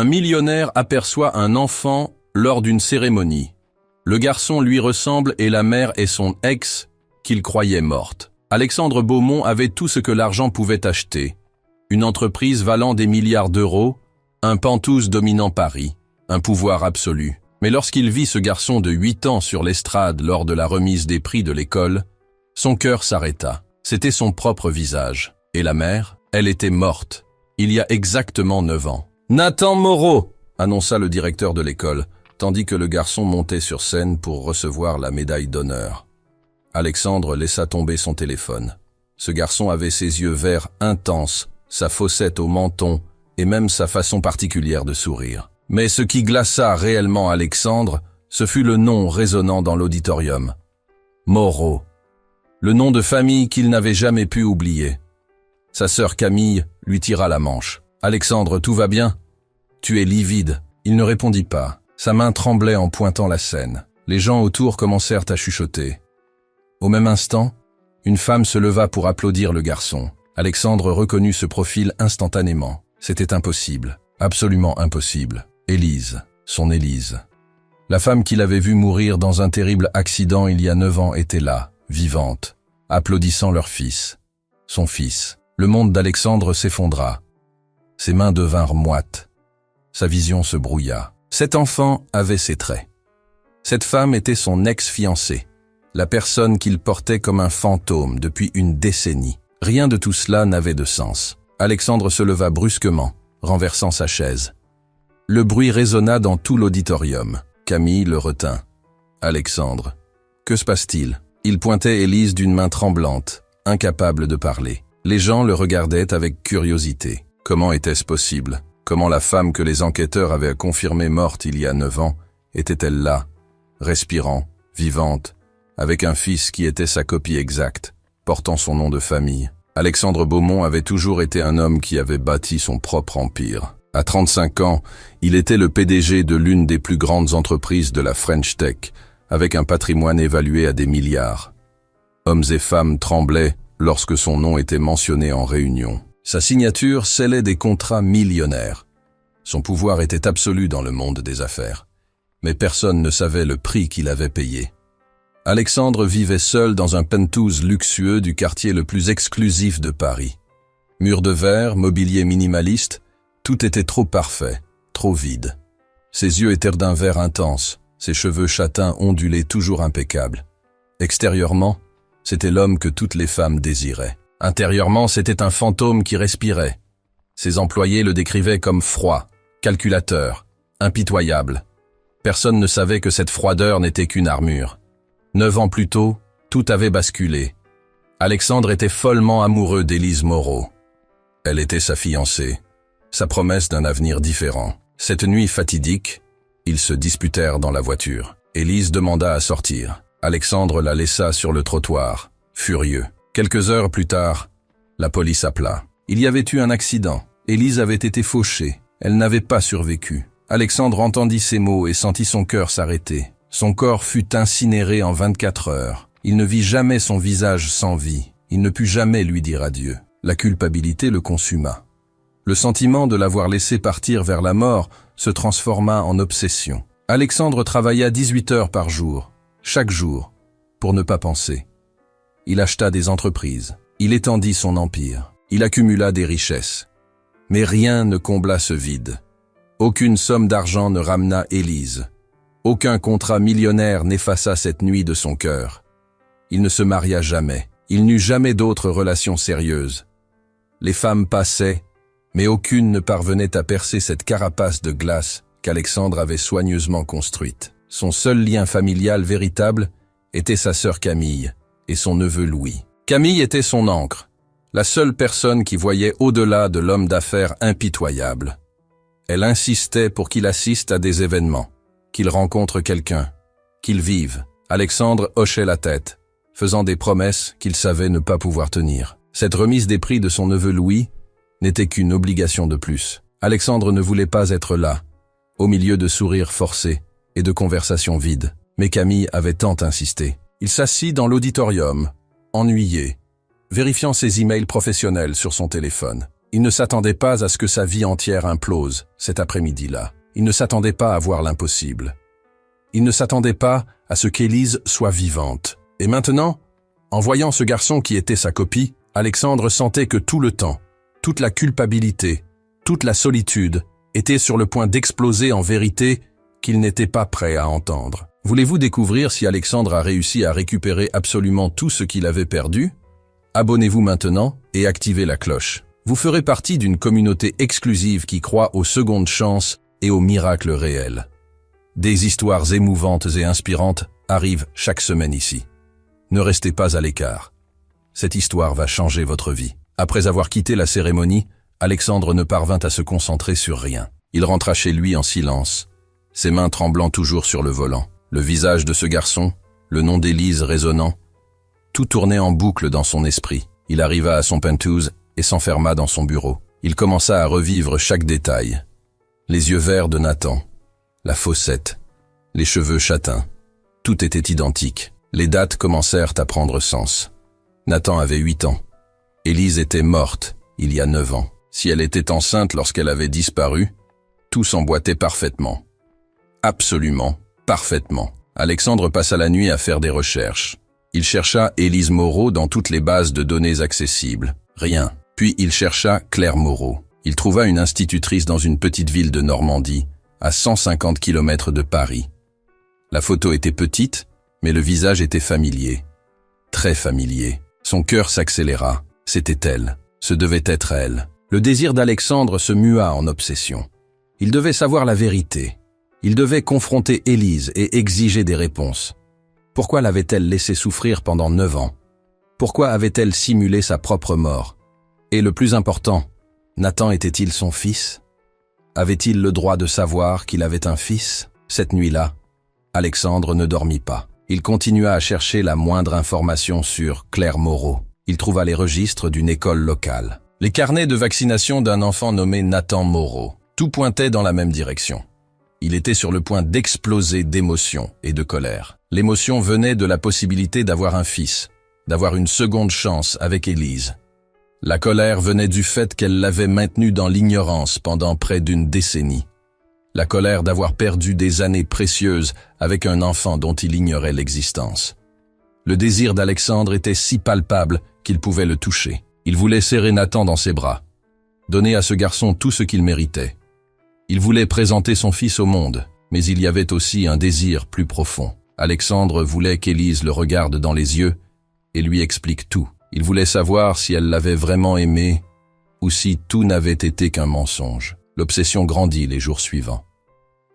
Un millionnaire aperçoit un enfant lors d'une cérémonie. Le garçon lui ressemble et la mère est son ex, qu'il croyait morte. Alexandre Beaumont avait tout ce que l'argent pouvait acheter. Une entreprise valant des milliards d'euros, un Pantouse dominant Paris, un pouvoir absolu. Mais lorsqu'il vit ce garçon de 8 ans sur l'estrade lors de la remise des prix de l'école, son cœur s'arrêta. C'était son propre visage. Et la mère, elle était morte, il y a exactement 9 ans. « Nathan Moreau !» annonça le directeur de l'école, tandis que le garçon montait sur scène pour recevoir la médaille d'honneur. Alexandre laissa tomber son téléphone. Ce garçon avait ses yeux verts intenses, sa fossette au menton et même sa façon particulière de sourire. Mais ce qui glaça réellement Alexandre, ce fut le nom résonnant dans l'auditorium. Moreau. Le nom de famille qu'il n'avait jamais pu oublier. Sa sœur Camille lui tira la manche. « Alexandre, tout va bien ? Tu es livide. » Il ne répondit pas. Sa main tremblait en pointant la scène. Les gens autour commencèrent à chuchoter. Au même instant, une femme se leva pour applaudir le garçon. Alexandre reconnut ce profil instantanément. C'était impossible. Absolument impossible. Élise, son Élise. La femme qu'il avait vue mourir dans un terrible accident il y a 9 ans était là, vivante, applaudissant leur fils. Son fils. Le monde d'Alexandre s'effondra. Ses mains devinrent moites. Sa vision se brouilla. Cet enfant avait ses traits. Cette femme était son ex-fiancée, la personne qu'il portait comme un fantôme depuis une décennie. Rien de tout cela n'avait de sens. Alexandre se leva brusquement, renversant sa chaise. Le bruit résonna dans tout l'auditorium. Camille le retint. « Alexandre, que se passe-t-il » Il pointait Élise d'une main tremblante, incapable de parler. Les gens le regardaient avec curiosité. Comment était-ce possible? Comment la femme que les enquêteurs avaient confirmée morte il y a 9 ans était-elle là, respirant, vivante, avec un fils qui était sa copie exacte, portant son nom de famille? Alexandre Beaumont avait toujours été un homme qui avait bâti son propre empire. À 35 ans, il était le PDG de l'une des plus grandes entreprises de la French Tech, avec un patrimoine évalué à des milliards. Hommes et femmes tremblaient lorsque son nom était mentionné en réunion. Sa signature scellait des contrats millionnaires. Son pouvoir était absolu dans le monde des affaires, mais personne ne savait le prix qu'il avait payé. Alexandre vivait seul dans un penthouse luxueux du quartier le plus exclusif de Paris. Murs de verre, mobilier minimaliste, tout était trop parfait, trop vide. Ses yeux étaient d'un vert intense, ses cheveux châtains ondulés toujours impeccables. Extérieurement, c'était l'homme que toutes les femmes désiraient. Intérieurement, c'était un fantôme qui respirait. Ses employés le décrivaient comme froid, calculateur, impitoyable. Personne ne savait que cette froideur n'était qu'une armure. 9 ans plus tôt, tout avait basculé. Alexandre était follement amoureux d'Élise Moreau. Elle était sa fiancée, sa promesse d'un avenir différent. Cette nuit fatidique, ils se disputèrent dans la voiture. Élise demanda à sortir. Alexandre la laissa sur le trottoir, furieux. Quelques heures plus tard, la police appela. Il y avait eu un accident. Élise avait été fauchée. Elle n'avait pas survécu. Alexandre entendit ces mots et sentit son cœur s'arrêter. Son corps fut incinéré en 24 heures. Il ne vit jamais son visage sans vie. Il ne put jamais lui dire adieu. La culpabilité le consuma. Le sentiment de l'avoir laissé partir vers la mort se transforma en obsession. Alexandre travailla 18 heures par jour, chaque jour, pour ne pas penser. Il acheta des entreprises. Il étendit son empire. Il accumula des richesses. Mais rien ne combla ce vide. Aucune somme d'argent ne ramena Élise. Aucun contrat millionnaire n'effaça cette nuit de son cœur. Il ne se maria jamais. Il n'eut jamais d'autres relations sérieuses. Les femmes passaient, mais aucune ne parvenait à percer cette carapace de glace qu'Alexandre avait soigneusement construite. Son seul lien familial véritable était sa sœur Camille et son neveu Louis. Camille était son ancre, la seule personne qui voyait au-delà de l'homme d'affaires impitoyable. Elle insistait pour qu'il assiste à des événements, qu'il rencontre quelqu'un, qu'il vive. Alexandre hochait la tête, faisant des promesses qu'il savait ne pas pouvoir tenir. Cette remise des prix de son neveu Louis n'était qu'une obligation de plus. Alexandre ne voulait pas être là, au milieu de sourires forcés et de conversations vides. Mais Camille avait tant insisté. Il s'assit dans l'auditorium, ennuyé, vérifiant ses emails professionnels sur son téléphone. Il ne s'attendait pas à ce que sa vie entière implose cet après-midi-là. Il ne s'attendait pas à voir l'impossible. Il ne s'attendait pas à ce qu'Élise soit vivante. Et maintenant, en voyant ce garçon qui était sa copie, Alexandre sentait que tout le temps, toute la culpabilité, toute la solitude étaient sur le point d'exploser en vérité qu'il n'était pas prêt à entendre. Voulez-vous découvrir si Alexandre a réussi à récupérer absolument tout ce qu'il avait perdu? Abonnez-vous maintenant et activez la cloche. Vous ferez partie d'une communauté exclusive qui croit aux secondes chances et aux miracles réels. Des histoires émouvantes et inspirantes arrivent chaque semaine ici. Ne restez pas à l'écart. Cette histoire va changer votre vie. Après avoir quitté la cérémonie, Alexandre ne parvint à se concentrer sur rien. Il rentra chez lui en silence, ses mains tremblant toujours sur le volant. Le visage de ce garçon, le nom d'Élise résonnant, tout tournait en boucle dans son esprit. Il arriva à son penthouse et s'enferma dans son bureau. Il commença à revivre chaque détail. Les yeux verts de Nathan, la fossette, les cheveux châtains. Tout était identique. Les dates commencèrent à prendre sens. Nathan avait 8 ans. Élise était morte il y a 9 ans. Si elle était enceinte lorsqu'elle avait disparu, tout s'emboîtait parfaitement. Absolument, parfaitement. Alexandre passa la nuit à faire des recherches. Il chercha Élise Moreau dans toutes les bases de données accessibles. Rien. Puis il chercha Claire Moreau. Il trouva une institutrice dans une petite ville de Normandie, à 150 km de Paris. La photo était petite, mais le visage était familier. Très familier. Son cœur s'accéléra. C'était elle. Ce devait être elle. Le désir d'Alexandre se mua en obsession. Il devait savoir la vérité. Il devait confronter Élise et exiger des réponses. Pourquoi l'avait-elle laissé souffrir pendant 9 ans? Pourquoi avait-elle simulé sa propre mort? Et le plus important, Nathan était-il son fils? Avait-il le droit de savoir qu'il avait un fils? Cette nuit-là, Alexandre ne dormit pas. Il continua à chercher la moindre information sur Claire Moreau. Il trouva les registres d'une école locale. Les carnets de vaccination d'un enfant nommé Nathan Moreau. Tout pointait dans la même direction. Il était sur le point d'exploser d'émotion et de colère. L'émotion venait de la possibilité d'avoir un fils, d'avoir une seconde chance avec Élise. La colère venait du fait qu'elle l'avait maintenu dans l'ignorance pendant près d'une décennie. La colère d'avoir perdu des années précieuses avec un enfant dont il ignorait l'existence. Le désir d'Alexandre était si palpable qu'il pouvait le toucher. Il voulait serrer Nathan dans ses bras, donner à ce garçon tout ce qu'il méritait. Il voulait présenter son fils au monde, mais il y avait aussi un désir plus profond. Alexandre voulait qu'Élise le regarde dans les yeux et lui explique tout. Il voulait savoir si elle l'avait vraiment aimé ou si tout n'avait été qu'un mensonge. L'obsession grandit les jours suivants.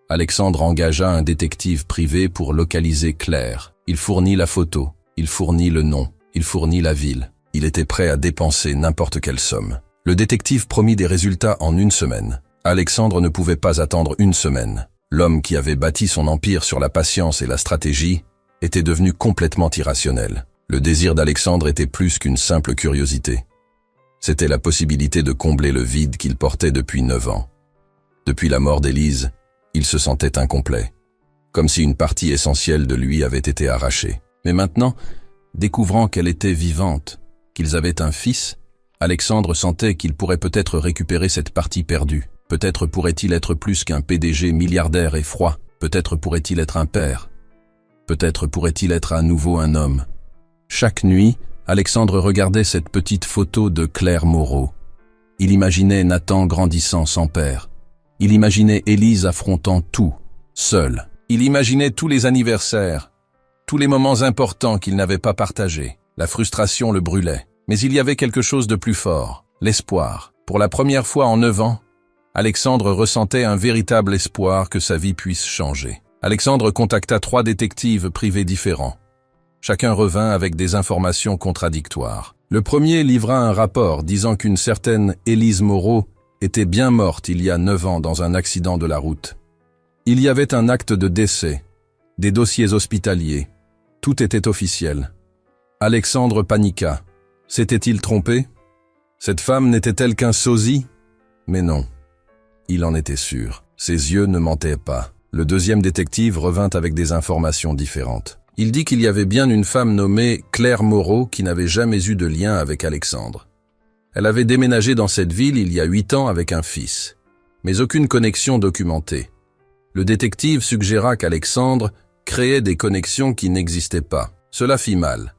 Alexandre engagea un détective privé pour localiser Claire. Il fournit la photo, il fournit le nom, il fournit la ville. Il était prêt à dépenser n'importe quelle somme. Le détective promit des résultats en 1 semaine. Alexandre ne pouvait pas attendre 1 semaine. L'homme qui avait bâti son empire sur la patience et la stratégie était devenu complètement irrationnel. Le désir d'Alexandre était plus qu'une simple curiosité. C'était la possibilité de combler le vide qu'il portait depuis 9 ans. Depuis la mort d'Élise, il se sentait incomplet, comme si une partie essentielle de lui avait été arrachée. Mais maintenant, découvrant qu'elle était vivante, qu'ils avaient un fils, Alexandre sentait qu'il pourrait peut-être récupérer cette partie perdue. Peut-être pourrait-il être plus qu'un PDG milliardaire et froid. Peut-être pourrait-il être un père. Peut-être pourrait-il être à nouveau un homme. Chaque nuit, Alexandre regardait cette petite photo de Claire Moreau. Il imaginait Nathan grandissant sans père. Il imaginait Élise affrontant tout, seule. Il imaginait tous les anniversaires, tous les moments importants qu'il n'avait pas partagés. La frustration le brûlait. Mais il y avait quelque chose de plus fort, l'espoir. Pour la première fois en 9 ans, Alexandre ressentait un véritable espoir que sa vie puisse changer. Alexandre contacta 3 détectives privés différents. Chacun revint avec des informations contradictoires. Le premier livra un rapport disant qu'une certaine Élise Moreau était bien morte il y a 9 ans dans un accident de la route. Il y avait un acte de décès, des dossiers hospitaliers. Tout était officiel. Alexandre paniqua. S'était-il trompé? Cette femme n'était-elle qu'un sosie? Mais non. Il en était sûr. Ses yeux ne mentaient pas. Le deuxième détective revint avec des informations différentes. Il dit qu'il y avait bien une femme nommée Claire Moreau qui n'avait jamais eu de lien avec Alexandre. Elle avait déménagé dans cette ville il y a 8 ans avec un fils, mais aucune connexion documentée. Le détective suggéra qu'Alexandre créait des connexions qui n'existaient pas. Cela fit mal.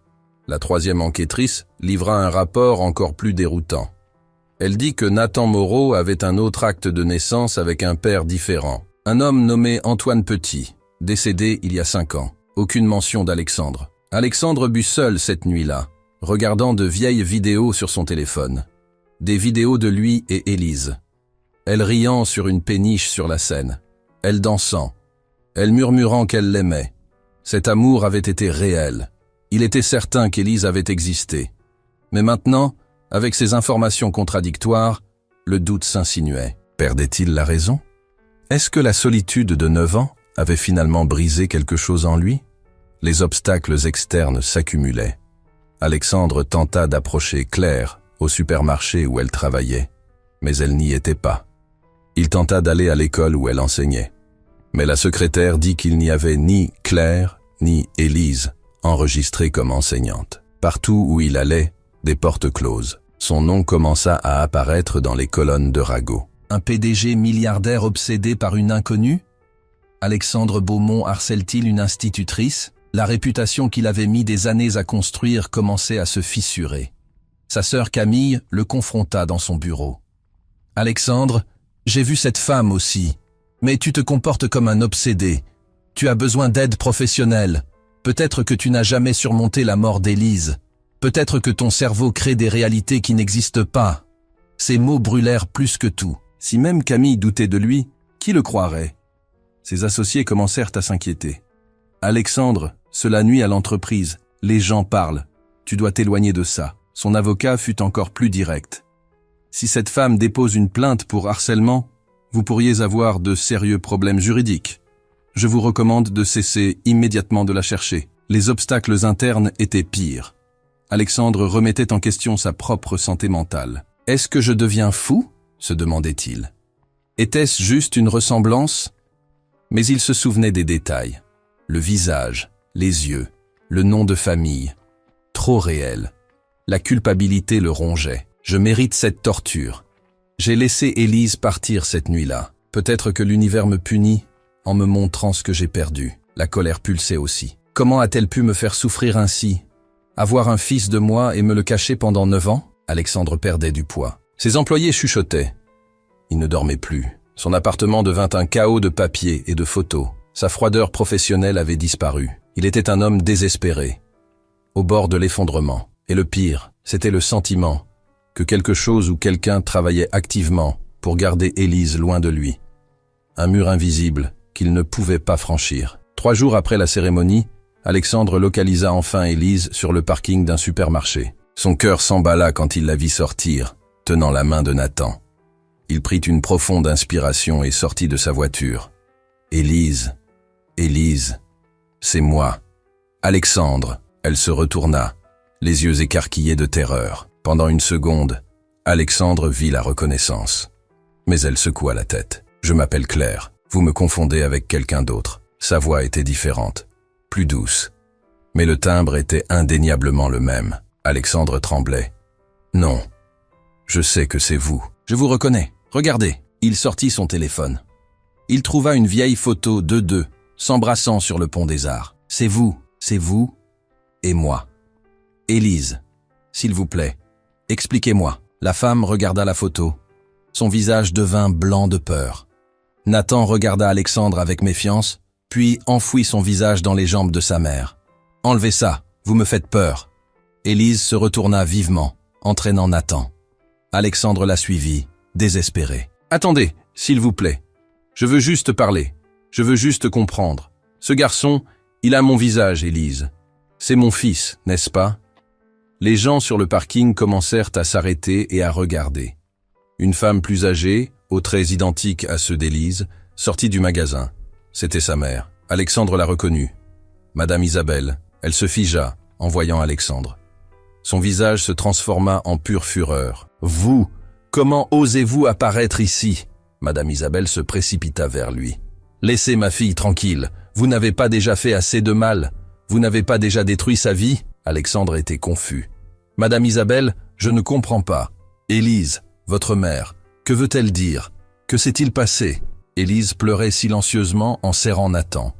La troisième enquêtrice livra un rapport encore plus déroutant. Elle dit que Nathan Moreau avait un autre acte de naissance avec un père différent. Un homme nommé Antoine Petit, décédé il y a 5 ans. Aucune mention d'Alexandre. Alexandre but seul cette nuit-là, regardant de vieilles vidéos sur son téléphone. Des vidéos de lui et Élise. Elle riant sur une péniche sur la Seine. Elle dansant. Elle murmurant qu'elle l'aimait. Cet amour avait été réel. Il était certain qu'Élise avait existé. Mais maintenant, avec ces informations contradictoires, le doute s'insinuait. Perdait-il la raison? Est-ce que la solitude de 9 ans avait finalement brisé quelque chose en lui? Les obstacles externes s'accumulaient. Alexandre tenta d'approcher Claire au supermarché où elle travaillait, mais elle n'y était pas. Il tenta d'aller à l'école où elle enseignait. Mais la secrétaire dit qu'il n'y avait ni Claire ni Élise enregistrées comme enseignantes. Partout où il allait, des portes closes. Son nom commença à apparaître dans les colonnes de ragots. Un PDG milliardaire obsédé par une inconnue? Alexandre Beaumont harcèle-t-il une institutrice? La réputation qu'il avait mis des années à construire commençait à se fissurer. Sa sœur Camille le confronta dans son bureau. « Alexandre, j'ai vu cette femme aussi, mais tu te comportes comme un obsédé. Tu as besoin d'aide professionnelle. Peut-être que tu n'as jamais surmonté la mort d'Élise. Peut-être que ton cerveau crée des réalités qui n'existent pas. » Ces mots brûlèrent plus que tout. Si même Camille doutait de lui, qui le croirait? Ses associés commencèrent à s'inquiéter. « Alexandre, cela nuit à l'entreprise. Les gens parlent. Tu dois t'éloigner de ça. » Son avocat fut encore plus direct. « Si cette femme dépose une plainte pour harcèlement, vous pourriez avoir de sérieux problèmes juridiques. Je vous recommande de cesser immédiatement de la chercher. » Les obstacles internes étaient pires. Alexandre remettait en question sa propre santé mentale. « Est-ce que je deviens fou ?» se demandait-il. Était-ce juste une ressemblance? Mais il se souvenait des détails. Le visage, les yeux, le nom de famille. Trop réel. La culpabilité le rongeait. Je mérite cette torture. J'ai laissé Élise partir cette nuit-là. Peut-être que l'univers me punit en me montrant ce que j'ai perdu. La colère pulsait aussi. Comment a-t-elle pu me faire souffrir ainsi? Avoir un fils de moi et me le cacher pendant 9 ans? Alexandre perdait du poids. Ses employés chuchotaient. Il ne dormait plus. Son appartement devint un chaos de papiers et de photos. Sa froideur professionnelle avait disparu. Il était un homme désespéré, au bord de l'effondrement. Et le pire, c'était le sentiment que quelque chose ou quelqu'un travaillait activement pour garder Élise loin de lui. Un mur invisible qu'il ne pouvait pas franchir. 3 jours après la cérémonie, Alexandre localisa enfin Élise sur le parking d'un supermarché. Son cœur s'emballa quand il la vit sortir, tenant la main de Nathan. Il prit une profonde inspiration et sortit de sa voiture. « Élise, Élise, c'est moi. Alexandre !» Elle se retourna, les yeux écarquillés de terreur. Pendant une seconde, Alexandre vit la reconnaissance. Mais elle secoua la tête. « Je m'appelle Claire. Vous me confondez avec quelqu'un d'autre. » Sa voix était différente, plus douce. Mais le timbre était indéniablement le même. Alexandre tremblait. « Non, je sais que c'est vous. Je vous reconnais. Regardez. » Il sortit son téléphone. Il trouva une vieille photo d'eux deux, s'embrassant sur le pont des Arts. « C'est vous et moi. » « Élise, s'il vous plaît, expliquez-moi. » La femme regarda la photo. Son visage devint blanc de peur. Nathan regarda Alexandre avec méfiance, puis enfouit son visage dans les jambes de sa mère. « Enlevez ça, vous me faites peur. » Élise se retourna vivement, entraînant Nathan. Alexandre la suivit, désespéré. « Attendez, s'il vous plaît. Je veux juste parler. Je veux juste comprendre. Ce garçon, il a mon visage, Élise. C'est mon fils, n'est-ce pas ?» Les gens sur le parking commencèrent à s'arrêter et à regarder. Une femme plus âgée, aux traits identiques à ceux d'Élise, sortit du magasin. C'était sa mère. Alexandre la reconnut. Madame Isabelle. Elle se figea en voyant Alexandre. Son visage se transforma en pure fureur. « Vous, comment osez-vous apparaître ici ?» Madame Isabelle se précipita vers lui. « Laissez ma fille tranquille. Vous n'avez pas déjà fait assez de mal? Vous n'avez pas déjà détruit sa vie ?» Alexandre était confus. « Madame Isabelle, je ne comprends pas. Élise, votre mère, que veut-elle dire? Que s'est-il passé? Élise pleurait silencieusement en serrant Nathan.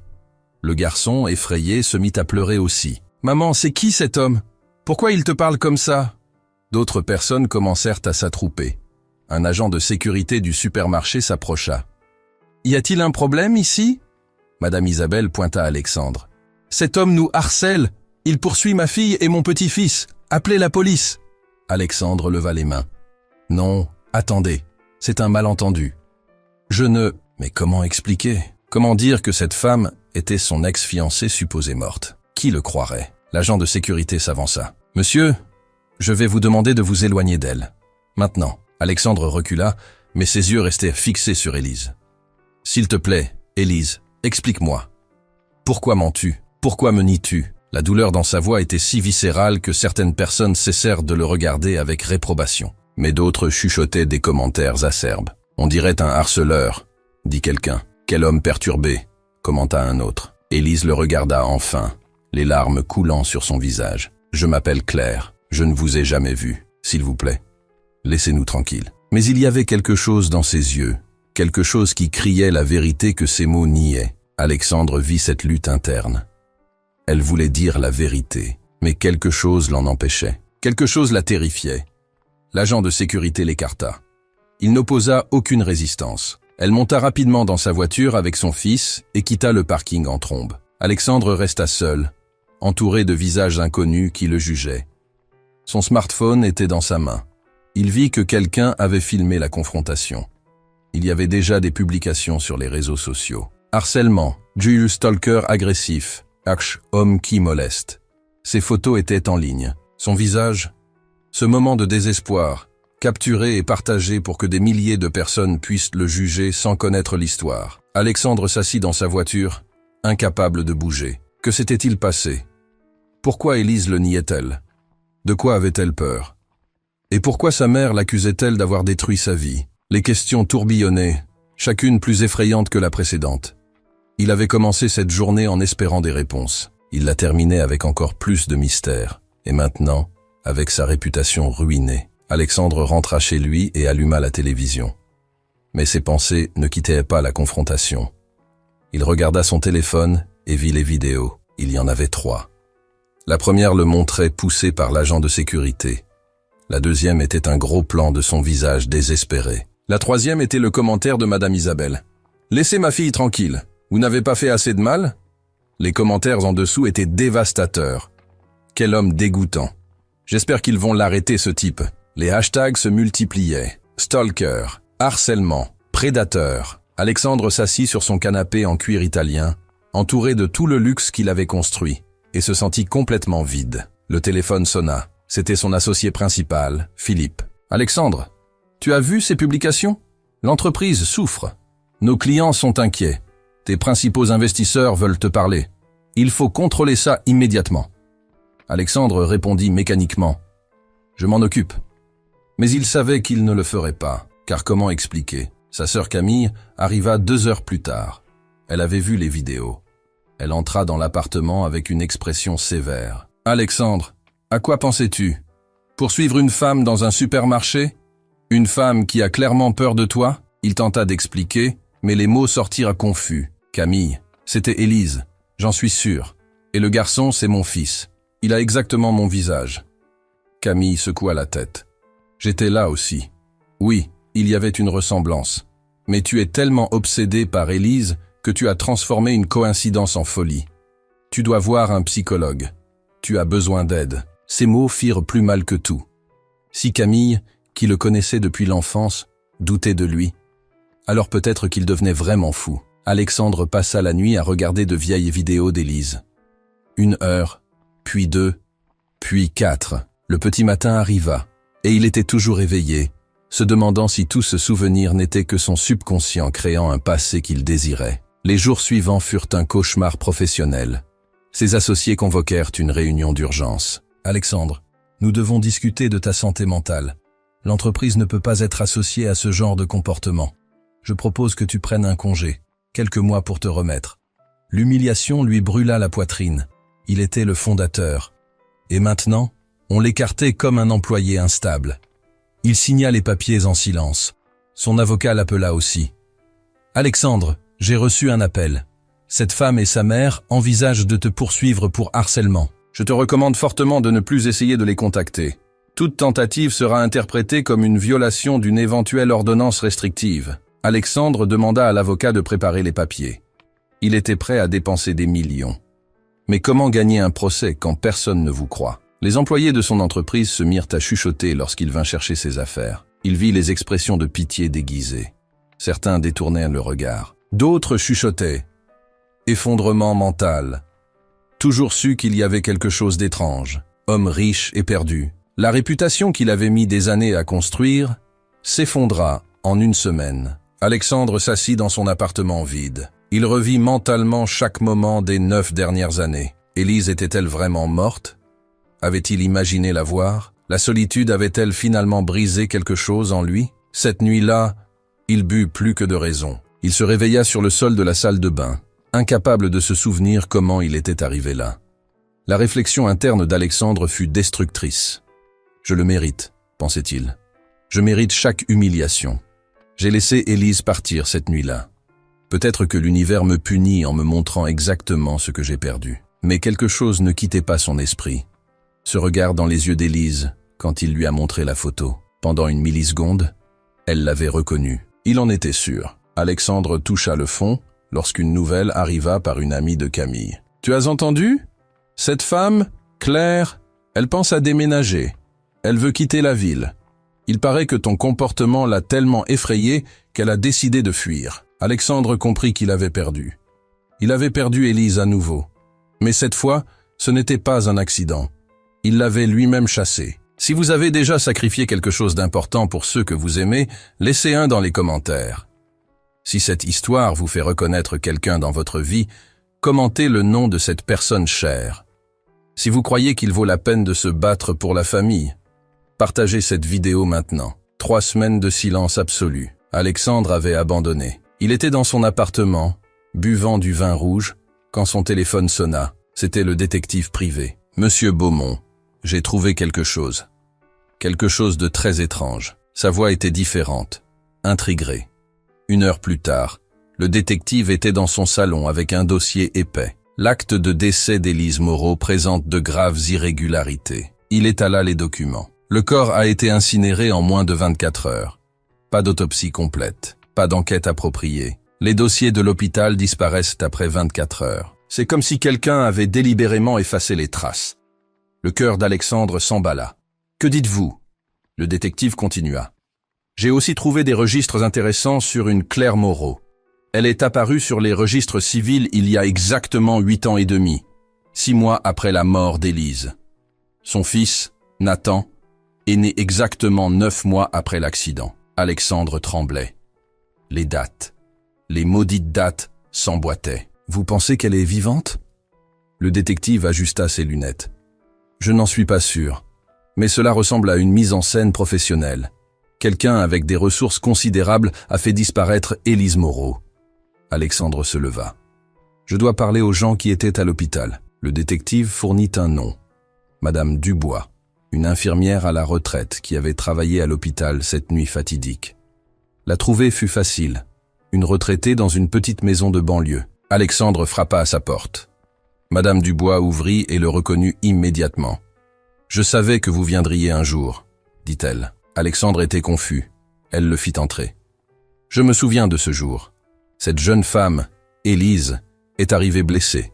Le garçon, effrayé, se mit à pleurer aussi. « Maman, c'est qui cet homme? Pourquoi il te parle comme ça ?» D'autres personnes commencèrent à s'attrouper. Un agent de sécurité du supermarché s'approcha. « Y a-t-il un problème ici ?» Madame Isabelle pointa Alexandre. « Cet homme nous harcèle. Il poursuit ma fille et mon petit-fils. Appelez la police !» Alexandre leva les mains. « Non, attendez, c'est un malentendu. Je ne... Mais comment expliquer? Comment dire que cette femme était son ex-fiancée supposée morte? Qui le croirait? L'agent de sécurité s'avança. « Monsieur, je vais vous demander de vous éloigner d'elle. Maintenant. » Alexandre recula, mais ses yeux restaient fixés sur Élise. « S'il te plaît, Élise, explique-moi. Pourquoi mens-tu? Pourquoi me nies-tu » La douleur dans sa voix était si viscérale que certaines personnes cessèrent de le regarder avec réprobation. Mais d'autres chuchotaient des commentaires acerbes. « On dirait un harceleur », dit quelqu'un. « Quel homme perturbé », commenta un autre. Élise le regarda enfin, les larmes coulant sur son visage. « Je m'appelle Claire, je ne vous ai jamais vu, s'il vous plaît. Laissez-nous tranquilles. » Mais il y avait quelque chose dans ses yeux, quelque chose qui criait la vérité que ses mots niaient. Alexandre vit cette lutte interne. Elle voulait dire la vérité, mais quelque chose l'en empêchait. Quelque chose la terrifiait. L'agent de sécurité l'écarta. Il n'opposa aucune résistance. Elle monta rapidement dans sa voiture avec son fils et quitta le parking en trombe. Alexandre resta seul, entouré de visages inconnus qui le jugeaient. Son smartphone était dans sa main. Il vit que quelqu'un avait filmé la confrontation. Il y avait déjà des publications sur les réseaux sociaux. Harcèlement, Julius Stalker agressif, homme qui moleste. Ses photos étaient en ligne. Son visage, ce moment de désespoir, capturé et partagé pour que des milliers de personnes puissent le juger sans connaître l'histoire. Alexandre s'assit dans sa voiture, incapable de bouger. Que s'était-il passé? Pourquoi Élise le niait-elle? De quoi avait-elle peur? Et pourquoi sa mère l'accusait-elle d'avoir détruit sa vie? Les questions tourbillonnaient, chacune plus effrayante que la précédente. Il avait commencé cette journée en espérant des réponses. Il la terminait avec encore plus de mystère. Et maintenant, avec sa réputation ruinée, Alexandre rentra chez lui et alluma la télévision. Mais ses pensées ne quittaient pas la confrontation. Il regarda son téléphone et vit les vidéos. Il y en avait 3. La première le montrait poussé par l'agent de sécurité. La deuxième était un gros plan de son visage désespéré. La troisième était le commentaire de Madame Isabelle. « Laissez ma fille tranquille. Vous n'avez pas fait assez de mal ?» Les commentaires en dessous étaient dévastateurs. Quel homme dégoûtant. J'espère qu'ils vont l'arrêter, ce type. Les hashtags se multipliaient. Stalker, harcèlement, prédateur. Alexandre s'assit sur son canapé en cuir italien, entouré de tout le luxe qu'il avait construit, et se sentit complètement vide. Le téléphone sonna. C'était son associé principal, Philippe. « Alexandre, tu as vu ces publications? L'entreprise souffre. Nos clients sont inquiets. Tes principaux investisseurs veulent te parler. Il faut contrôler ça immédiatement. » Alexandre répondit mécaniquement. « Je m'en occupe. » Mais il savait qu'il ne le ferait pas, car comment expliquer? Sa sœur Camille arriva 2 heures plus tard. Elle avait vu les vidéos. Elle entra dans l'appartement avec une expression sévère. « Alexandre, à quoi pensais-tu? Poursuivre une femme dans un supermarché? Une femme qui a clairement peur de toi ?» Il tenta d'expliquer, mais les mots sortirent confus. « Camille, c'était Élise, j'en suis sûr. Et le garçon, c'est mon fils. Il a exactement mon visage. » Camille secoua la tête. « J'étais là aussi. Oui, il y avait une ressemblance. Mais tu es tellement obsédé par Élise que tu as transformé une coïncidence en folie. Tu dois voir un psychologue. Tu as besoin d'aide. » Ces mots firent plus mal que tout. Si Camille, qui le connaissait depuis l'enfance, doutait de lui, alors peut-être qu'il devenait vraiment fou. Alexandre passa la nuit à regarder de vieilles vidéos d'Élise. 1 heure, puis 2, puis 4. Le petit matin arriva, et il était toujours éveillé, se demandant si tout ce souvenir n'était que son subconscient créant un passé qu'il désirait. Les jours suivants furent un cauchemar professionnel. Ses associés convoquèrent une réunion d'urgence. « Alexandre, nous devons discuter de ta santé mentale. L'entreprise ne peut pas être associée à ce genre de comportement. Je propose que tu prennes un congé, quelques mois pour te remettre. » L'humiliation lui brûla la poitrine. Il était le fondateur. Et maintenant, on l'écartait comme un employé instable. Il signa les papiers en silence. Son avocat l'appela aussi. « Alexandre, j'ai reçu un appel. Cette femme et sa mère envisagent de te poursuivre pour harcèlement. Je te recommande fortement de ne plus essayer de les contacter. Toute tentative sera interprétée comme une violation d'une éventuelle ordonnance restrictive. » Alexandre demanda à l'avocat de préparer les papiers. Il était prêt à dépenser des millions. Mais comment gagner un procès quand personne ne vous croit? Les employés de son entreprise se mirent à chuchoter lorsqu'il vint chercher ses affaires. Il vit les expressions de pitié déguisées. Certains détournèrent le regard. D'autres chuchotaient. Effondrement mental. Toujours su qu'il y avait quelque chose d'étrange. Homme riche et perdu. La réputation qu'il avait mis des années à construire s'effondra en une semaine. Alexandre s'assit dans son appartement vide. Il revit mentalement chaque moment des 9 dernières années. Élise était-elle vraiment morte? Avait-il imaginé la voir? La solitude avait-elle finalement brisé quelque chose en lui? Cette nuit-là, il but plus que de raison. Il se réveilla sur le sol de la salle de bain, incapable de se souvenir comment il était arrivé là. La réflexion interne d'Alexandre fut destructrice. « Je le mérite », pensait-il. « Je mérite chaque humiliation. J'ai laissé Élise partir cette nuit-là. Peut-être que l'univers me punit en me montrant exactement ce que j'ai perdu. » Mais quelque chose ne quittait pas son esprit. Ce regard dans les yeux d'Élise, quand il lui a montré la photo. Pendant une milliseconde, elle l'avait reconnu. Il en était sûr. Alexandre toucha le fond lorsqu'une nouvelle arriva par une amie de Camille. « Tu as entendu? Cette femme, Claire, elle pense à déménager. Elle veut quitter la ville. Il paraît que ton comportement l'a tellement effrayée qu'elle a décidé de fuir. » Alexandre comprit qu'il avait perdu. Il avait perdu Élise à nouveau. Mais cette fois, ce n'était pas un accident. Il l'avait lui-même chassée. Si vous avez déjà sacrifié quelque chose d'important pour ceux que vous aimez, laissez un dans les commentaires. Si cette histoire vous fait reconnaître quelqu'un dans votre vie, commentez le nom de cette personne chère. Si vous croyez qu'il vaut la peine de se battre pour la famille, partagez cette vidéo maintenant. 3 semaines de silence absolu. Alexandre avait abandonné. Il était dans son appartement, buvant du vin rouge, quand son téléphone sonna. C'était le détective privé. « Monsieur Beaumont, j'ai trouvé quelque chose. Quelque chose de très étrange. » Sa voix était différente, intriguée. 1 heure plus tard, le détective était dans son salon avec un dossier épais. L'acte de décès d'Élise Moreau présente de graves irrégularités. Il étala les documents. Le corps a été incinéré en moins de 24 heures. Pas d'autopsie complète, pas d'enquête appropriée. Les dossiers de l'hôpital disparaissent après 24 heures. C'est comme si quelqu'un avait délibérément effacé les traces. Le cœur d'Alexandre s'emballa. « Que dites-vous » Le détective continua. « J'ai aussi trouvé des registres intéressants sur une Claire Moreau. Elle est apparue sur les registres civils il y a exactement 8 ans et demi, 6 mois après la mort d'Élise. Son fils, Nathan, est né exactement 9 mois après l'accident. » Alexandre tremblait. Les dates, les maudites dates, s'emboîtaient. « Vous pensez qu'elle est vivante ?» Le détective ajusta ses lunettes. « Je n'en suis pas sûr, mais cela ressemble à une mise en scène professionnelle. Quelqu'un avec des ressources considérables a fait disparaître Élise Moreau. » Alexandre se leva. « Je dois parler aux gens qui étaient à l'hôpital. » Le détective fournit un nom. Madame Dubois, une infirmière à la retraite qui avait travaillé à l'hôpital cette nuit fatidique. La trouver fut facile. Une retraitée dans une petite maison de banlieue. Alexandre frappa à sa porte. Madame Dubois ouvrit et le reconnut immédiatement. « Je savais que vous viendriez un jour, » dit-elle. Alexandre était confus. Elle le fit entrer. « Je me souviens de ce jour. Cette jeune femme, Élise, est arrivée blessée,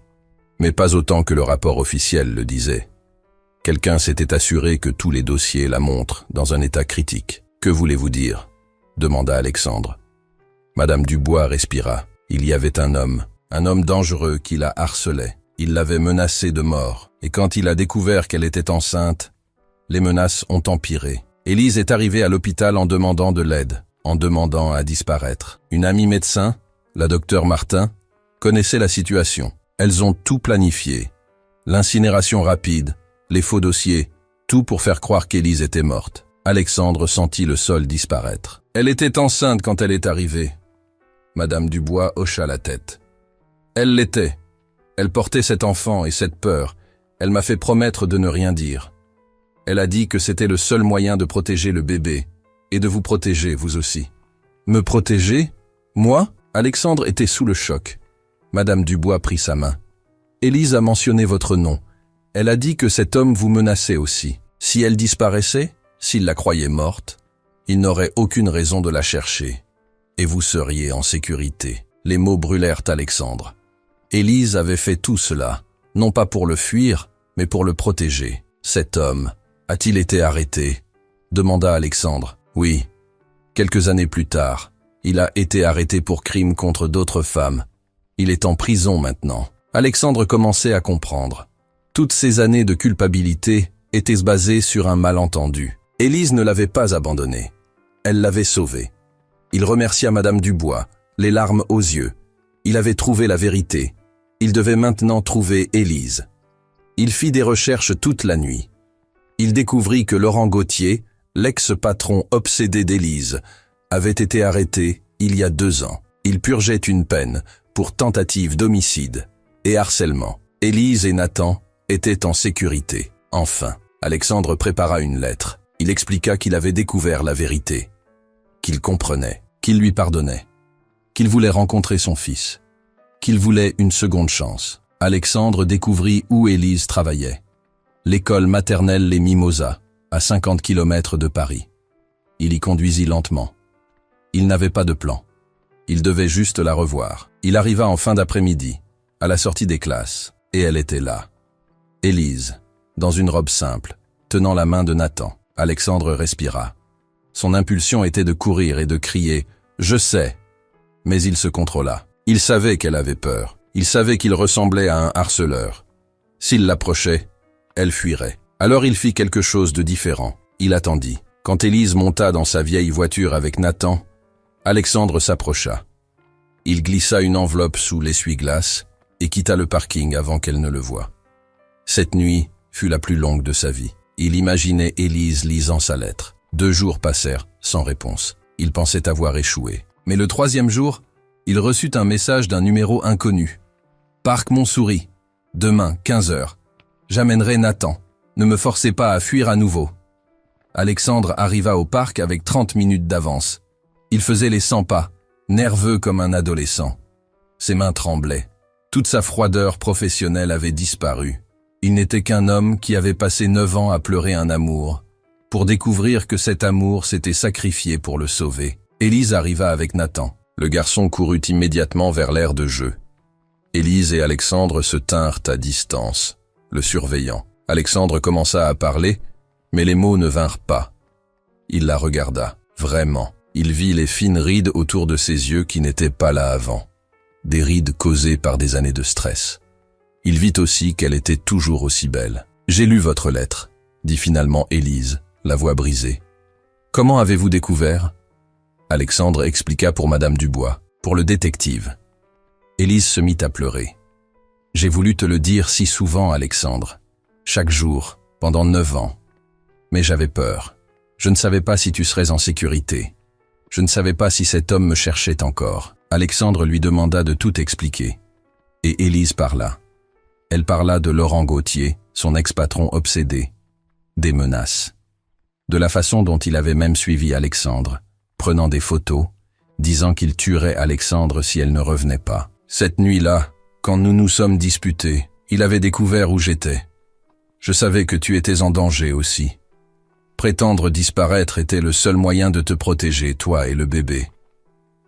mais pas autant que le rapport officiel le disait. Quelqu'un s'était assuré que tous les dossiers la montrent dans un état critique. « Que voulez-vous dire » demanda Alexandre. Madame Dubois respira. Il y avait un homme dangereux qui la harcelait. Il l'avait menacée de mort, et quand il a découvert qu'elle était enceinte, les menaces ont empiré. Élise est arrivée à l'hôpital en demandant de l'aide, en demandant à disparaître. Une amie médecin, la docteure Martin, connaissait la situation. Elles ont tout planifié. L'incinération rapide, les faux dossiers, tout pour faire croire qu'Élise était morte. Alexandre sentit le sol disparaître. Elle était enceinte quand elle est arrivée. Madame Dubois hocha la tête. Elle l'était. Elle portait cet enfant et cette peur. Elle m'a fait promettre de ne rien dire. Elle a dit que c'était le seul moyen de protéger le bébé et de vous protéger, vous aussi. Me protéger? Moi? Alexandre était sous le choc. Madame Dubois prit sa main. Élise a mentionné votre nom. Elle a dit que cet homme vous menaçait aussi. Si elle disparaissait, s'il la croyait morte, il n'aurait aucune raison de la chercher. Et vous seriez en sécurité. Les mots brûlèrent Alexandre. Élise avait fait tout cela, non pas pour le fuir, mais pour le protéger. Cet homme, a-t-il été arrêté? Demanda Alexandre. Oui. Quelques années plus tard, il a été arrêté pour crime contre d'autres femmes. Il est en prison maintenant. Alexandre commençait à comprendre. Toutes ces années de culpabilité étaient basées sur un malentendu. Élise ne l'avait pas abandonné. Elle l'avait sauvé. Il remercia Madame Dubois, les larmes aux yeux. Il avait trouvé la vérité. Il devait maintenant trouver Élise. Il fit des recherches toute la nuit. Il découvrit que Laurent Gauthier, l'ex-patron obsédé d'Élise, avait été arrêté il y a 2 ans. Il purgeait une peine pour tentative d'homicide et harcèlement. Élise et Nathan étaient en sécurité. Enfin, Alexandre prépara une lettre. Il expliqua qu'il avait découvert la vérité, qu'il comprenait, qu'il lui pardonnait, qu'il voulait rencontrer son fils, qu'il voulait une seconde chance. Alexandre découvrit où Élise travaillait. L'école maternelle Les Mimosas, à 50 km de Paris. Il y conduisit lentement. Il n'avait pas de plan. Il devait juste la revoir. Il arriva en fin d'après-midi, à la sortie des classes, et elle était là. Élise, dans une robe simple, tenant la main de Nathan. Alexandre respira. Son impulsion était de courir et de crier « Je sais !» Mais il se contrôla. Il savait qu'elle avait peur. Il savait qu'il ressemblait à un harceleur. S'il l'approchait, elle fuirait. Alors il fit quelque chose de différent. Il attendit. Quand Élise monta dans sa vieille voiture avec Nathan, Alexandre s'approcha. Il glissa une enveloppe sous l'essuie-glace et quitta le parking avant qu'elle ne le voie. Cette nuit fut la plus longue de sa vie. Il imaginait Élise lisant sa lettre. 2 jours passèrent sans réponse. Il pensait avoir échoué. Mais le 3e jour, il reçut un message d'un numéro inconnu. « Parc Montsouris. Demain, 15h. J'amènerai Nathan. Ne me forcez pas à fuir à nouveau. » Alexandre arriva au parc avec 30 minutes d'avance. Il faisait les 100 pas, nerveux comme un adolescent. Ses mains tremblaient. Toute sa froideur professionnelle avait disparu. Il n'était qu'un homme qui avait passé 9 ans à pleurer un amour, pour découvrir que cet amour s'était sacrifié pour le sauver. Élise arriva avec Nathan. Le garçon courut immédiatement vers l'aire de jeu. Élise et Alexandre se tinrent à distance, le surveillant. Alexandre commença à parler, mais les mots ne vinrent pas. Il la regarda, vraiment. Il vit les fines rides autour de ses yeux qui n'étaient pas là avant. Des rides causées par des années de stress. Il vit aussi qu'elle était toujours aussi belle. « J'ai lu votre lettre », dit finalement Élise, la voix brisée. « Comment avez-vous découvert ?» Alexandre expliqua pour Madame Dubois, pour le détective. Élise se mit à pleurer. « J'ai voulu te le dire si souvent, Alexandre. Chaque jour, pendant 9 ans. Mais j'avais peur. Je ne savais pas si tu serais en sécurité. Je ne savais pas si cet homme me cherchait encore. » Alexandre lui demanda de tout expliquer. Et Élise parla. Elle parla de Laurent Gauthier, son ex-patron obsédé, des menaces, de la façon dont il avait même suivi Alexandre, prenant des photos, disant qu'il tuerait Alexandre si elle ne revenait pas. Cette nuit-là, quand nous nous sommes disputés, il avait découvert où j'étais. Je savais que tu étais en danger aussi. Prétendre disparaître était le seul moyen de te protéger, toi et le bébé.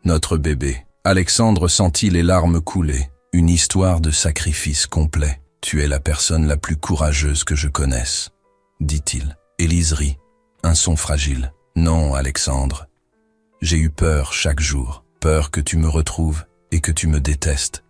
Notre bébé. Alexandre sentit les larmes couler. Une histoire de sacrifice complet. Tu es la personne la plus courageuse que je connaisse, dit-il. Élise rit, un son fragile. Non, Alexandre. J'ai eu peur chaque jour. Peur que tu me retrouves et que tu me détestes.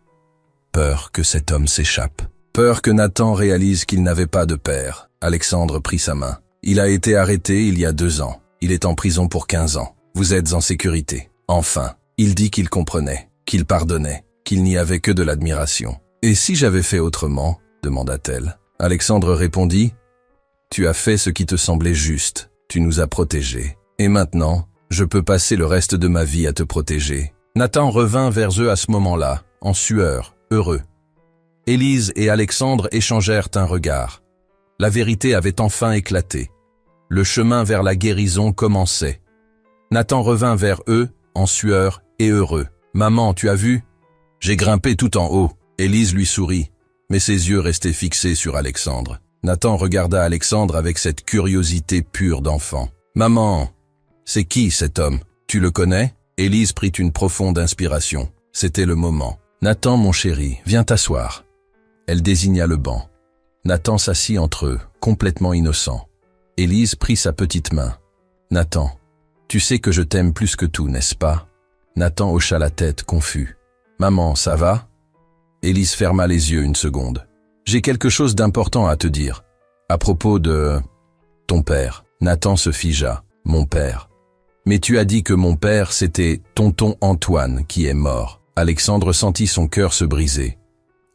Peur que cet homme s'échappe. Peur que Nathan réalise qu'il n'avait pas de père. Alexandre prit sa main. Il a été arrêté il y a 2 ans. Il est en prison pour 15 ans. Vous êtes en sécurité. Enfin, il dit qu'il comprenait, qu'il pardonnait, qu'il n'y avait que de l'admiration. « Et si j'avais fait autrement ?» demanda-t-elle. Alexandre répondit « Tu as fait ce qui te semblait juste. Tu nous as protégés. Et maintenant, je peux passer le reste de ma vie à te protéger. » Nathan revint vers eux à ce moment-là, en sueur, heureux. Élise et Alexandre échangèrent un regard. La vérité avait enfin éclaté. Le chemin vers la guérison commençait. Nathan revint vers eux, en sueur et heureux. « Maman, tu as vu? J'ai grimpé tout en haut. » Élise lui sourit, mais ses yeux restaient fixés sur Alexandre. Nathan regarda Alexandre avec cette curiosité pure d'enfant. « Maman, c'est qui cet homme? Tu le connais ?» Élise prit une profonde inspiration. C'était le moment. « Nathan, mon chéri, viens t'asseoir. » Elle désigna le banc. Nathan s'assit entre eux, complètement innocent. Élise prit sa petite main. « Nathan, tu sais que je t'aime plus que tout, n'est-ce pas ?» Nathan hocha la tête, confus. « Maman, ça va ?» Élise ferma les yeux une seconde. « J'ai quelque chose d'important à te dire. À propos de... ton père. » Nathan se figea. « Mon père. Mais tu as dit que mon père, c'était tonton Antoine qui est mort. » Alexandre sentit son cœur se briser.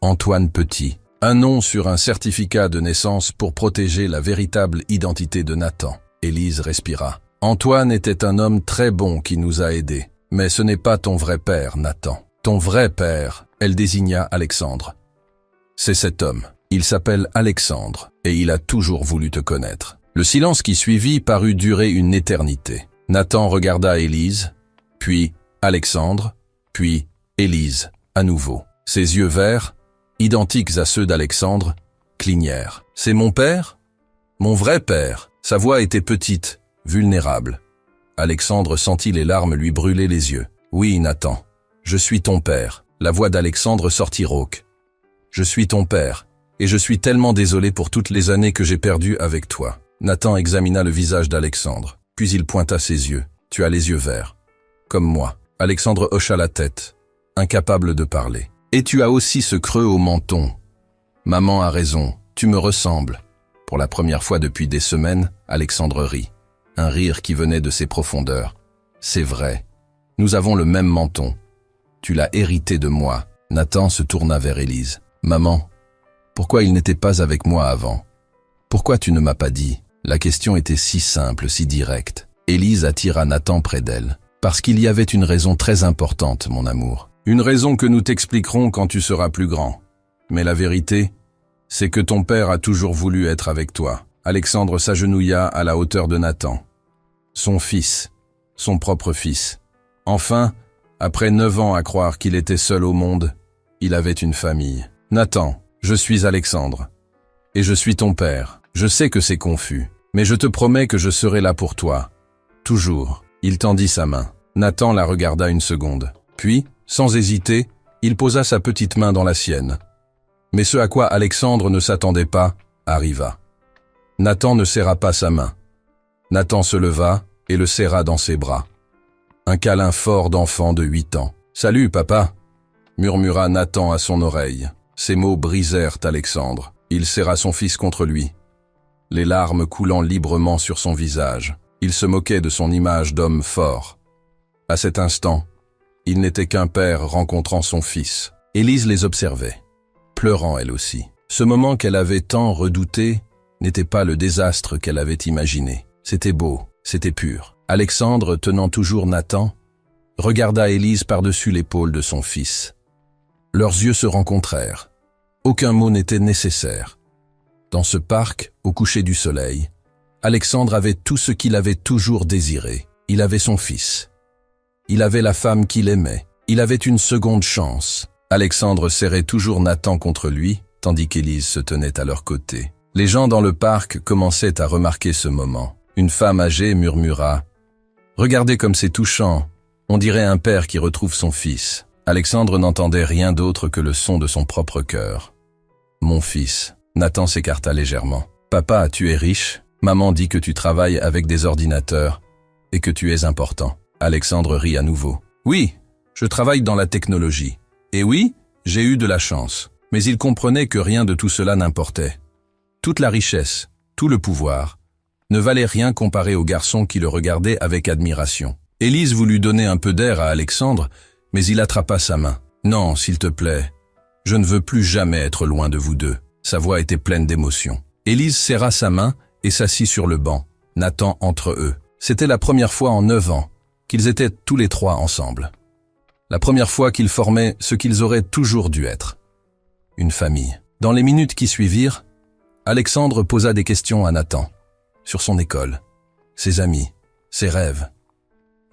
Antoine Petit. Un nom sur un certificat de naissance pour protéger la véritable identité de Nathan. Élise respira. « Antoine était un homme très bon qui nous a aidés. Mais ce n'est pas ton vrai père, Nathan. Ton vrai père, » elle désigna Alexandre. « C'est cet homme. Il s'appelle Alexandre et il a toujours voulu te connaître. » Le silence qui suivit parut durer une éternité. Nathan regarda Élise, puis Alexandre, puis Élise, à nouveau. Ses yeux verts, identiques à ceux d'Alexandre, clignèrent. « C'est mon père? Mon vrai père ?» Sa voix était petite, vulnérable. Alexandre sentit les larmes lui brûler les yeux. « Oui, Nathan, je suis ton père. » La voix d'Alexandre sortit rauque. « Je suis ton père, et je suis tellement désolé pour toutes les années que j'ai perdues avec toi. » Nathan examina le visage d'Alexandre, puis il pointa ses yeux. « Tu as les yeux verts. Comme moi. » Alexandre hocha la tête, incapable de parler. « Et tu as aussi ce creux au menton. Maman a raison, tu me ressembles. » Pour la première fois depuis des semaines, Alexandre rit. Un rire qui venait de ses profondeurs. « C'est vrai. Nous avons le même menton. Tu l'as hérité de moi. » Nathan se tourna vers Élise. « Maman, pourquoi il n'était pas avec moi avant? Pourquoi tu ne m'as pas dit ?» La question était si simple, si directe. Élise attira Nathan près d'elle. « Parce qu'il y avait une raison très importante, mon amour. Une raison que nous t'expliquerons quand tu seras plus grand. Mais la vérité, c'est que ton père a toujours voulu être avec toi. » Alexandre s'agenouilla à la hauteur de Nathan. Son fils, son propre fils. Enfin, après 9 ans à croire qu'il était seul au monde, il avait une famille. « Nathan, je suis Alexandre. Et je suis ton père. Je sais que c'est confus, mais je te promets que je serai là pour toi. Toujours. » Il tendit sa main. Nathan la regarda une seconde. Puis, sans hésiter, il posa sa petite main dans la sienne. Mais ce à quoi Alexandre ne s'attendait pas arriva. Nathan ne serra pas sa main. Nathan se leva et le serra dans ses bras. Un câlin fort d'enfant de 8 ans. « Salut, papa !» murmura Nathan à son oreille. Ces mots brisèrent Alexandre. Il serra son fils contre lui, les larmes coulant librement sur son visage. Il se moquait de son image d'homme fort. À cet instant, il n'était qu'un père rencontrant son fils. Élise les observait, pleurant elle aussi. Ce moment qu'elle avait tant redouté n'était pas le désastre qu'elle avait imaginé. C'était beau, c'était pur. Alexandre, tenant toujours Nathan, regarda Élise par-dessus l'épaule de son fils. Leurs yeux se rencontrèrent. Aucun mot n'était nécessaire. Dans ce parc, au coucher du soleil, Alexandre avait tout ce qu'il avait toujours désiré. Il avait son fils. Il avait la femme qu'il aimait. Il avait une seconde chance. Alexandre serrait toujours Nathan contre lui, tandis qu'Élise se tenait à leur côté. Les gens dans le parc commençaient à remarquer ce moment. Une femme âgée murmura « Regardez comme c'est touchant, on dirait un père qui retrouve son fils. » Alexandre n'entendait rien d'autre que le son de son propre cœur. « Mon fils. » Nathan s'écarta légèrement. « Papa, tu es riche. Maman dit que tu travailles avec des ordinateurs et que tu es important. » Alexandre rit à nouveau. « Oui, je travaille dans la technologie. Et oui, j'ai eu de la chance. » Mais il comprenait que rien de tout cela n'importait. Toute la richesse, tout le pouvoir, ne valait rien comparé au garçon qui le regardait avec admiration. Élise voulut donner un peu d'air à Alexandre, mais il attrapa sa main. « Non, s'il te plaît, je ne veux plus jamais être loin de vous deux. » Sa voix était pleine d'émotion. Élise serra sa main et s'assit sur le banc, Nathan entre eux. C'était la première fois en 9 ans qu'ils étaient tous les trois ensemble. La première fois qu'ils formaient ce qu'ils auraient toujours dû être. Une famille. Dans les minutes qui suivirent, Alexandre posa des questions à Nathan, sur son école, ses amis, ses rêves.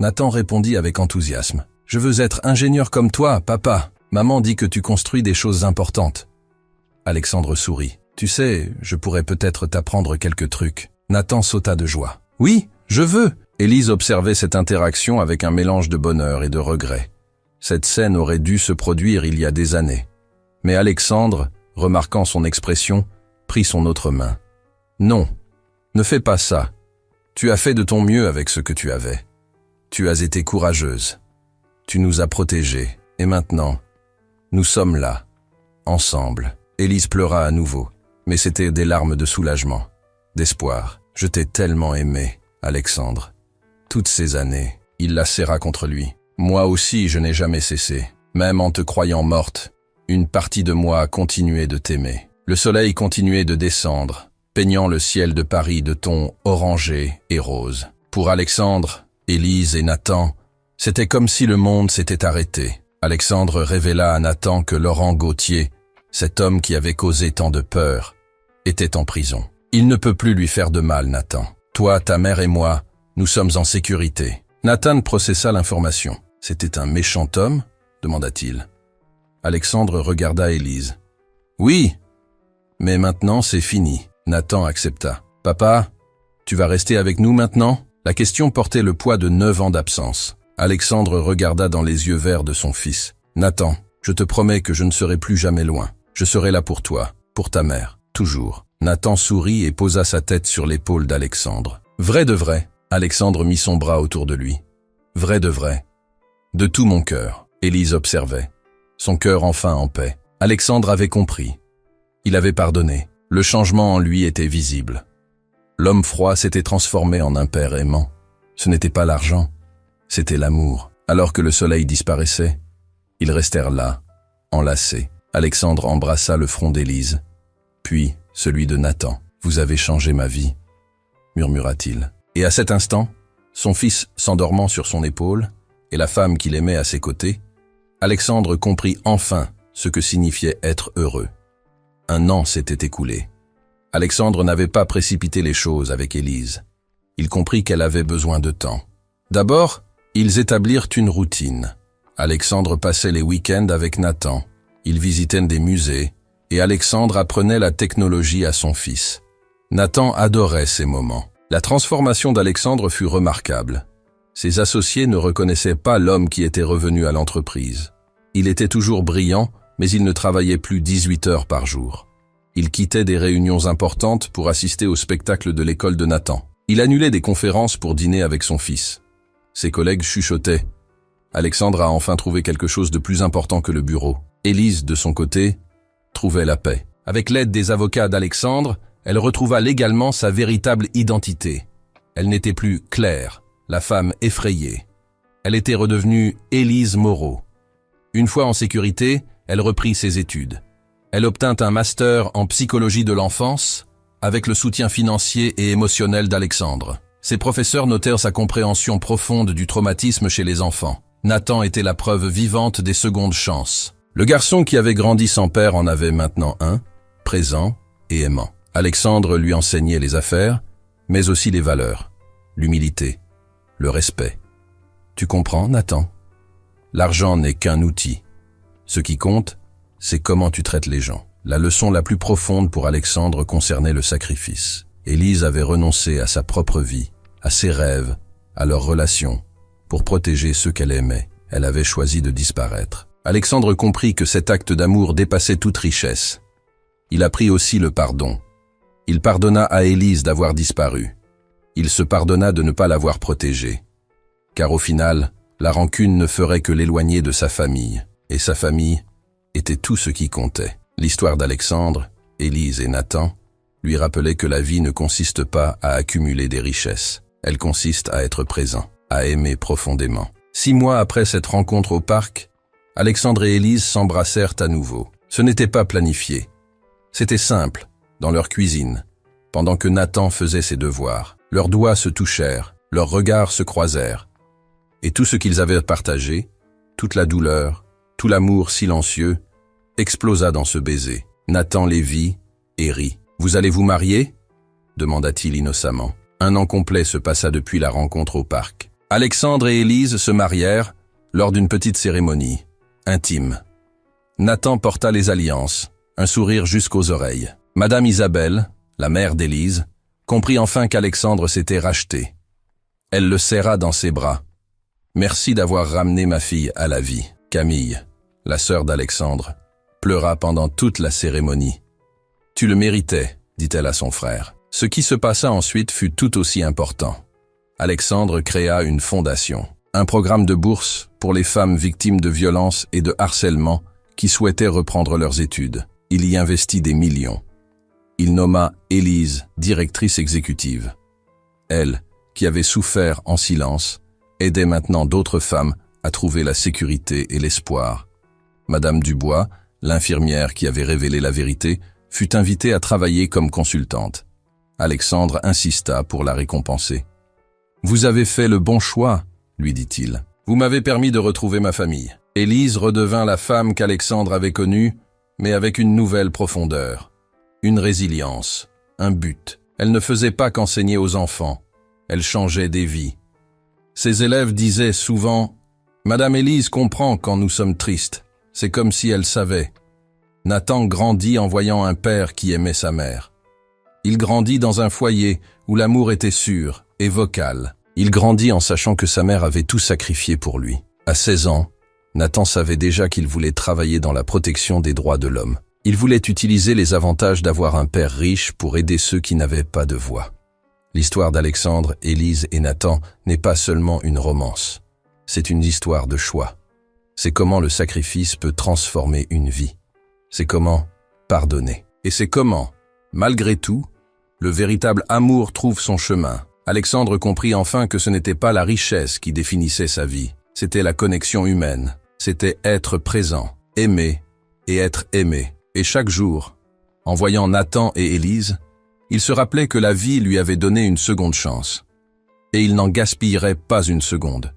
Nathan répondit avec enthousiasme. « Je veux être ingénieur comme toi, papa. Maman dit que tu construis des choses importantes. » Alexandre sourit. « Tu sais, je pourrais peut-être t'apprendre quelques trucs. » Nathan sauta de joie. « Oui, je veux !» Élise observait cette interaction avec un mélange de bonheur et de regret. Cette scène aurait dû se produire il y a des années. Mais Alexandre, remarquant son expression, prit son autre main. « Non, ne fais pas ça. Tu as fait de ton mieux avec ce que tu avais. Tu as été courageuse. Tu nous as protégés. Et maintenant, nous sommes là, ensemble. » Élise pleura à nouveau, mais c'était des larmes de soulagement, d'espoir. « Je t'ai tellement aimé, Alexandre. Toutes ces années. » Il la serra contre lui. « Moi aussi, je n'ai jamais cessé. Même en te croyant morte, une partie de moi a continué de t'aimer. » Le soleil continuait de descendre, peignant le ciel de Paris de tons orangés et roses. Pour Alexandre, Élise et Nathan, c'était comme si le monde s'était arrêté. Alexandre révéla à Nathan que Laurent Gauthier, cet homme qui avait causé tant de peur, était en prison. « Il ne peut plus lui faire de mal, Nathan. Toi, ta mère et moi, nous sommes en sécurité. » Nathan processa l'information. « C'était un méchant homme ?» demanda-t-il. Alexandre regarda Élise. « Oui, mais maintenant c'est fini. » Nathan accepta. « Papa, tu vas rester avec nous maintenant ?» La question portait le poids de 9 ans d'absence. Alexandre regarda dans les yeux verts de son fils. « Nathan, je te promets que je ne serai plus jamais loin. Je serai là pour toi, pour ta mère, toujours. » Nathan sourit et posa sa tête sur l'épaule d'Alexandre. « Vrai de vrai ?» Alexandre mit son bras autour de lui. « Vrai de vrai. De tout mon cœur. » Élise observait. Son cœur enfin en paix. Alexandre avait compris. Il avait pardonné. Le changement en lui était visible. L'homme froid s'était transformé en un père aimant. Ce n'était pas l'argent, c'était l'amour. Alors que le soleil disparaissait, ils restèrent là, enlacés. Alexandre embrassa le front d'Élise, puis celui de Nathan. « Vous avez changé ma vie » murmura-t-il. Et à cet instant, son fils s'endormant sur son épaule, et la femme qu'il aimait à ses côtés, Alexandre comprit enfin ce que signifiait être heureux. Un an s'était écoulé. Alexandre n'avait pas précipité les choses avec Élise. Il comprit qu'elle avait besoin de temps. D'abord, ils établirent une routine. Alexandre passait les week-ends avec Nathan. Ils visitaient des musées, et Alexandre apprenait la technologie à son fils. Nathan adorait ces moments. La transformation d'Alexandre fut remarquable. Ses associés ne reconnaissaient pas l'homme qui était revenu à l'entreprise. Il était toujours brillant, mais il ne travaillait plus 18 heures par jour. Il quittait des réunions importantes pour assister au spectacle de l'école de Nathan. Il annulait des conférences pour dîner avec son fils. Ses collègues chuchotaient. Alexandre a enfin trouvé quelque chose de plus important que le bureau. Élise, de son côté, trouvait la paix. Avec l'aide des avocats d'Alexandre, elle retrouva légalement sa véritable identité. Elle n'était plus Claire, la femme effrayée. Elle était redevenue Élise Moreau. Une fois en sécurité, elle reprit ses études. Elle obtint un master en psychologie de l'enfance avec le soutien financier et émotionnel d'Alexandre. Ses professeurs notèrent sa compréhension profonde du traumatisme chez les enfants. Nathan était la preuve vivante des secondes chances. Le garçon qui avait grandi sans père en avait maintenant un, présent et aimant. Alexandre lui enseignait les affaires, mais aussi les valeurs, l'humilité, le respect. Tu comprends, Nathan? L'argent n'est qu'un outil. Ce qui compte, c'est comment tu traites les gens. La leçon la plus profonde pour Alexandre concernait le sacrifice. Élise avait renoncé à sa propre vie, à ses rêves, à leurs relations, pour protéger ceux qu'elle aimait. Elle avait choisi de disparaître. Alexandre comprit que cet acte d'amour dépassait toute richesse. Il apprit aussi le pardon. Il pardonna à Élise d'avoir disparu. Il se pardonna de ne pas l'avoir protégée. Car au final, la rancune ne ferait que l'éloigner de sa famille. Et sa famille était tout ce qui comptait. L'histoire d'Alexandre, Élise et Nathan lui rappelait que la vie ne consiste pas à accumuler des richesses. Elle consiste à être présent, à aimer profondément. 6 mois après cette rencontre au parc, Alexandre et Élise s'embrassèrent à nouveau. Ce n'était pas planifié. C'était simple, dans leur cuisine, pendant que Nathan faisait ses devoirs. Leurs doigts se touchèrent, leurs regards se croisèrent. Et tout ce qu'ils avaient partagé, toute la douleur, tout l'amour silencieux, explosa dans ce baiser. Nathan les vit et rit. « Vous allez vous marier ?» demanda-t-il innocemment. 1 an complet se passa depuis la rencontre au parc. Alexandre et Élise se marièrent lors d'une petite cérémonie, intime. Nathan porta les alliances, un sourire jusqu'aux oreilles. Madame Isabelle, la mère d'Élise, comprit enfin qu'Alexandre s'était racheté. Elle le serra dans ses bras. « Merci d'avoir ramené ma fille à la vie. » Camille, la sœur d'Alexandre, pleura pendant toute la cérémonie. « Tu le méritais, » dit-elle à son frère. Ce qui se passa ensuite fut tout aussi important. Alexandre créa une fondation, un programme de bourse pour les femmes victimes de violences et de harcèlement qui souhaitaient reprendre leurs études. Il y investit des millions. Il nomma Élise directrice exécutive. Elle, qui avait souffert en silence, aidait maintenant d'autres femmes à trouver la sécurité et l'espoir. Madame Dubois, l'infirmière qui avait révélé la vérité, fut invitée à travailler comme consultante. Alexandre insista pour la récompenser. « Vous avez fait le bon choix, » lui dit-il. « Vous m'avez permis de retrouver ma famille. » Élise redevint la femme qu'Alexandre avait connue, mais avec une nouvelle profondeur. Une résilience, un but. Elle ne faisait pas qu'enseigner aux enfants. Elle changeait des vies. Ses élèves disaient souvent « Madame Élise comprend quand nous sommes tristes. C'est comme si elle savait. » Nathan grandit en voyant un père qui aimait sa mère. Il grandit dans un foyer où l'amour était sûr et vocal. Il grandit en sachant que sa mère avait tout sacrifié pour lui. À 16 ans, Nathan savait déjà qu'il voulait travailler dans la protection des droits de l'homme. Il voulait utiliser les avantages d'avoir un père riche pour aider ceux qui n'avaient pas de voix. L'histoire d'Alexandre, Élise et Nathan n'est pas seulement une romance. C'est une histoire de choix. C'est comment le sacrifice peut transformer une vie. C'est comment pardonner. Et c'est comment, malgré tout, le véritable amour trouve son chemin. Alexandre comprit enfin que ce n'était pas la richesse qui définissait sa vie. C'était la connexion humaine. C'était être présent, aimer et être aimé. Et chaque jour, en voyant Nathan et Élise, il se rappelait que la vie lui avait donné une seconde chance. Et il n'en gaspillerait pas une seconde.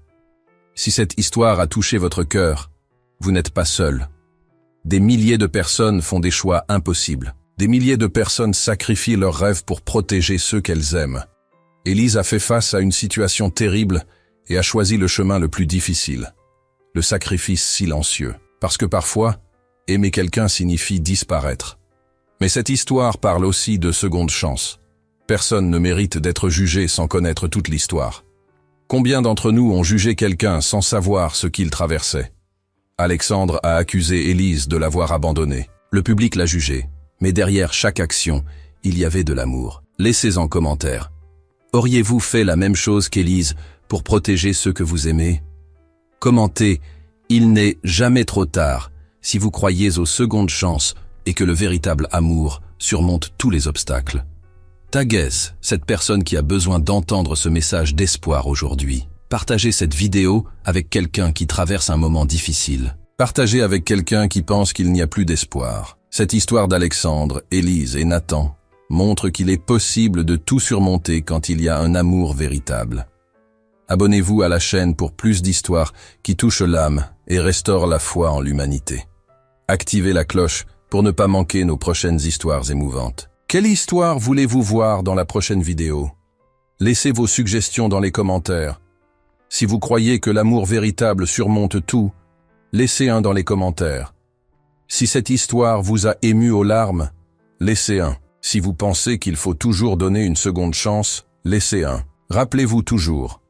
Si cette histoire a touché votre cœur, vous n'êtes pas seul. Des milliers de personnes font des choix impossibles. Des milliers de personnes sacrifient leurs rêves pour protéger ceux qu'elles aiment. Élise a fait face à une situation terrible et a choisi le chemin le plus difficile, le sacrifice silencieux. Parce que parfois, aimer quelqu'un signifie disparaître. Mais cette histoire parle aussi de seconde chance. Personne ne mérite d'être jugé sans connaître toute l'histoire. Combien d'entre nous ont jugé quelqu'un sans savoir ce qu'il traversait? Alexandre a accusé Élise de l'avoir abandonné. Le public l'a jugé. Mais derrière chaque action, il y avait de l'amour. Laissez en commentaire. Auriez-vous fait la même chose qu'Élise pour protéger ceux que vous aimez? Commentez, il n'est jamais trop tard si vous croyez aux secondes chances et que le véritable amour surmonte tous les obstacles. Taguez cette personne qui a besoin d'entendre ce message d'espoir aujourd'hui. Partagez cette vidéo avec quelqu'un qui traverse un moment difficile. Partagez avec quelqu'un qui pense qu'il n'y a plus d'espoir. Cette histoire d'Alexandre, Élise et Nathan montre qu'il est possible de tout surmonter quand il y a un amour véritable. Abonnez-vous à la chaîne pour plus d'histoires qui touchent l'âme et restaurent la foi en l'humanité. Activez la cloche pour ne pas manquer nos prochaines histoires émouvantes. Quelle histoire voulez-vous voir dans la prochaine vidéo? Laissez vos suggestions dans les commentaires. Si vous croyez que l'amour véritable surmonte tout, laissez un dans les commentaires. Si cette histoire vous a ému aux larmes, laissez un. Si vous pensez qu'il faut toujours donner une seconde chance, laissez un. Rappelez-vous toujours,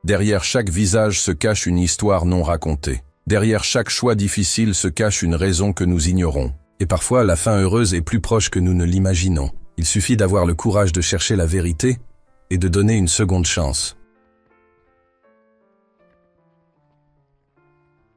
derrière chaque visage se cache une histoire non racontée. Derrière chaque choix difficile se cache une raison que nous ignorons. Et parfois, la fin heureuse est plus proche que nous ne l'imaginons. Il suffit d'avoir le courage de chercher la vérité et de donner une seconde chance.